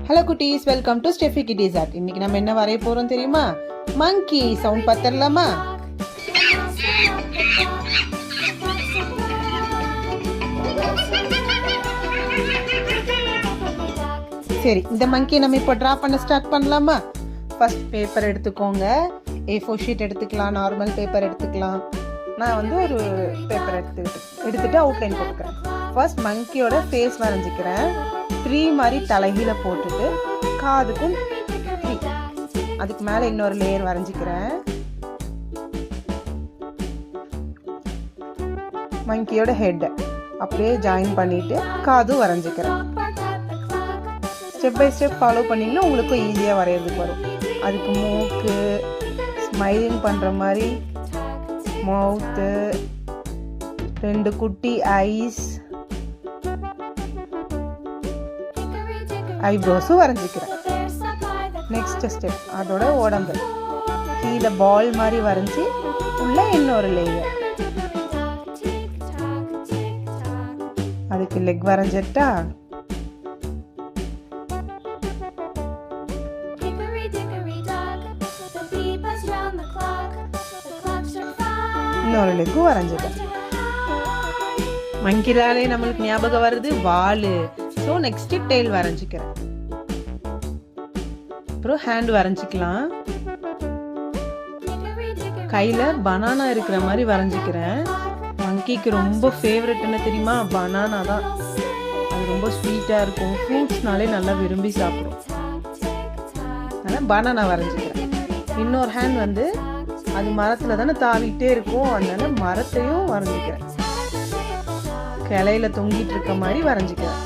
Hello குட்டீஸ், welcome to Steffi kitties art. இன்னைக்கு நம்ம என்ன வரைய போறோம் தெரியுமா? மங்கி சவுண்ட் பார்த்துடலாமா? சரி, இந்த மங்கியை நம்ம இப்போ ட்ரா பண்ண ஸ்டார்ட் பண்ணலாமா? ஃபர்ஸ்ட் பேப்பர் எடுத்துக்கோங்க. A4 ஷீட் எடுத்துக்கலாம், நார்மல் பேப்பர் எடுத்துக்கலாம். நான் வந்து ஒரு பேப்பர் எடுத்துட்டு அவுட்லைன் போட்டுக்கிறேன். First மங்கியோட face வரைஞ்சிக்கிறேன். 3 மாதிரி தலைகீழ போட்டுட்டு காதுக்கும் 3, அதுக்கு மேலே இன்னொரு லேயர் வரைஞ்சிக்கிறேன். மங்கியோட ஹெட் அப்படியே ஜாயின் பண்ணிட்டு காதும் வரைஞ்சிக்கிறேன். ஸ்டெப் பை ஸ்டெப் ஃபாலோ பண்ணிங்கன்னா உங்களுக்கு ஈஸியாக வரைகிறதுக்கு வரும். அதுக்கு மூக்கு, ஸ்மைலிங் பண்ணுற மாதிரி மவுத்து, 2 குட்டி ஐஸ், ஐப்ரோஸும் வரைஞ்சிக்கிறேன். நெக்ஸ்ட் ஸ்டெப் அதோட உடம்பு கீழே பால் மாதிரி வரைஞ்சி உள்ள இன்னொரு லேயர், அதுக்கு லெக் வரைஞ்சிட்டா இன்னொரு லெக்கும் வரைஞ்சிட்டேன். மங்கிலாலே நம்மளுக்கு ஞாபகம் வருது வாலு. ஸோ நெக்ஸ்ட் டெயில் வரைஞ்சிக்கிறேன். அப்புறம் ஹேண்ட் வரைஞ்சிக்கலாம். கையில பனானா இருக்கிற மாதிரி வரைஞ்சிக்கிறேன். மங்கிக்கு ரொம்ப ஃபேவரட் என்ன தெரியுமா? பனானா தான். அது ரொம்ப ஸ்வீட்டா இருக்கும். ஃப்ரூட்ஸ்னாலே நல்லா விரும்பி சாப்பிடும். அதனால பனானா வரைஞ்சிக்கிறேன். இன்னொரு ஹேண்ட் வந்து அது மரத்துல தானே தாவிட்டே இருக்கும், அதனால மரத்தையும் வரைஞ்சிக்கிறேன். கிளையில தொங்கிட்டு இருக்க மாதிரி வரைஞ்சிக்கிறேன்.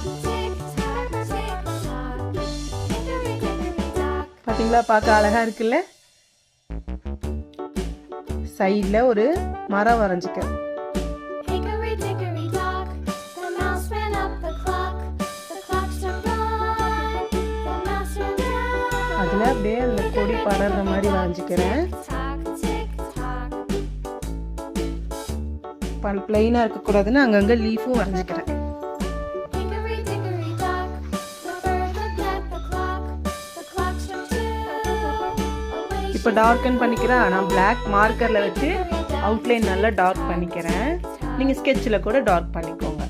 பாத்தீங்களா, பார்க்க அழகா இருக்குல்ல? சைட்ல ஒரு மரம் வரைஞ்சிக்கிறேன். அதுல அப்படியே அந்த கொடி படர்ற மாதிரி வரைஞ்சிக்கிறேன். பிளைனா இருக்கக்கூடாதுன்னு அங்கங்க லீஃபும் வரைஞ்சிக்கிறேன். இப்போ டார்க்கன் பண்ணிக்கிறேன். நான் பிளாக் மார்க்கர்ல வச்சு அவுட்லைன் நல்லா டார்க் பண்ணிக்கிறேன். நீங்க ஸ்கெட்ச்ல கூட டார்க் பண்ணிக்கோங்க.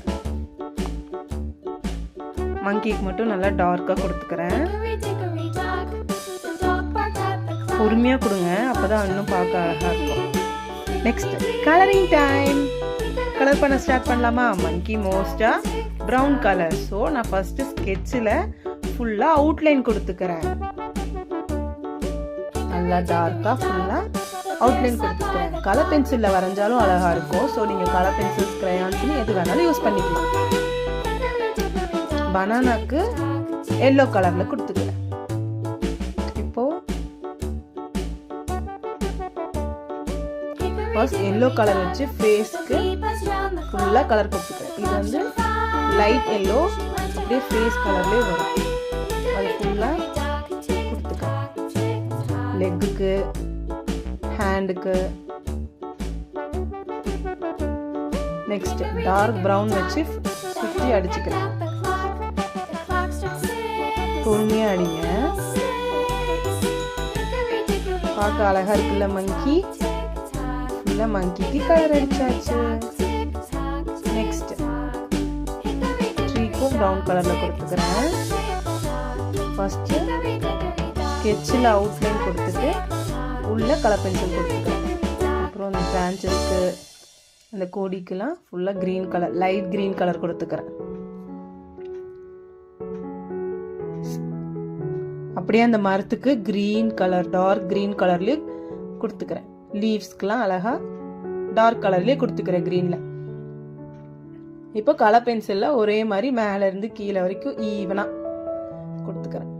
மங்கிக்கு மட்டும் நல்லா டார்க்கா கொடுத்துக்கிறேன். பொறுமையா கொடுங்க, அப்பதான் இன்னும் பார்க்க அழகா இருக்கும். Next colouring time. கலர் பண்ண ஸ்டார்ட் பண்ணலாமா? மங்கி மோஸ்டா ப்ரௌன் கலர். ஸோ நான் ஃபர்ஸ்ட் ஸ்கெட்சில் ஃபுல்லாக அவுட்லைன் கொடுத்துக்கிறேன். நல்லா டார்க்காக ஃபுல்லாக அவுட்லைன் கொடுத்துக்கிறேன். கலர் பென்சிலில் வரைஞ்சாலும் அழகாக இருக்கும். ஸோ நீங்கள் கலர் பென்சில்ஸ், கிரையான்ஸ்னு எது வேணாலும் யூஸ் பண்ணிக்கலாம். பனானாக்கு எல்லோ கலரில் கொடுத்துக்கிறேன். ஃபர்ஸ்ட் எல்லோ கலர் வச்சு ஃபேஸ்க்கு ஃபுல்லாக கலர் கொடுத்துக்கிறேன். இது வந்து லைட் எல்லோ, அப்படியே ஃபேஸ் கலர்லேயே வரும். அது ஃபுல்லாக கொடுத்துக்கிறேன். லெக்குக்கு, ஹேண்டுக்கு. நெக்ஸ்ட் டார்க் ப்ரௌன் வச்சு சுற்றி அடிச்சுக்கிறேன். பொறுமையாக அடிங்க. பார்க்க அழகா இருக்குல்ல மங்கி? மங்கிக்கு கலர் அடிச்சாச்சு. நெக்ஸ்ட் ட்ரீக்கும் ப்ரௌன் கலர்ல கொடுத்துக்கிறேன். ஃபர்ஸ்ட் ஸ்கெட்சில் அவுட்லைன் கொடுத்துட்டு உள்ள கலர் பென்சில் கொடுத்துக்கிறேன். அப்புறம் அந்த பிரான்ச்சஸ்க்கு, அந்த கோடிக்கெல்லாம் ஃபுல்லாக green colour, light green colour கொடுத்துக்கிறேன். அப்படியே அந்த மரத்துக்கு கிரீன் கலர், டார்க் கிரீன் கலர்லேயே கொடுத்துக்கிறேன். லீவ்ஸ்க்குலாம் அழகா டார்க் கலர்லயே கொடுத்துக்கிறேன் கிரீன்ல. இப்போ கலர் பென்சில்ல ஒரே மாதிரி மேல இருந்து கீழே வரைக்கும் ஈவனா கொடுத்துக்கிறேன்.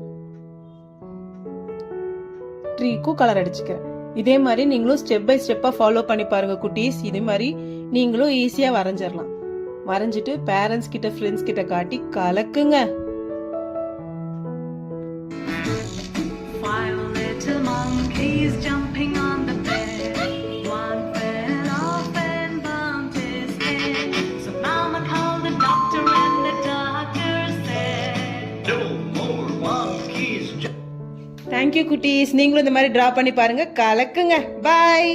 ட்ரீக்கும் கலர் அடிச்சுக்கிறேன். இதே மாதிரி நீங்களும் ஸ்டெப் பை ஸ்டெப்பா ஃபாலோ பண்ணி பாருங்க குட்டீஸ். இதே மாதிரி நீங்களும் ஈஸியா வரைஞ்சிடலாம். வரைஞ்சிட்டு பேரண்ட்ஸ் கிட்ட, ஃப்ரெண்ட்ஸ் கிட்ட காட்டி கலக்குங்க. No more one தேங்க்யூ குட்டீஸ். நீங்களும் இந்த மாதிரி ட்ரா பண்ணி பாருங்க. கலக்குங்க. பாய்.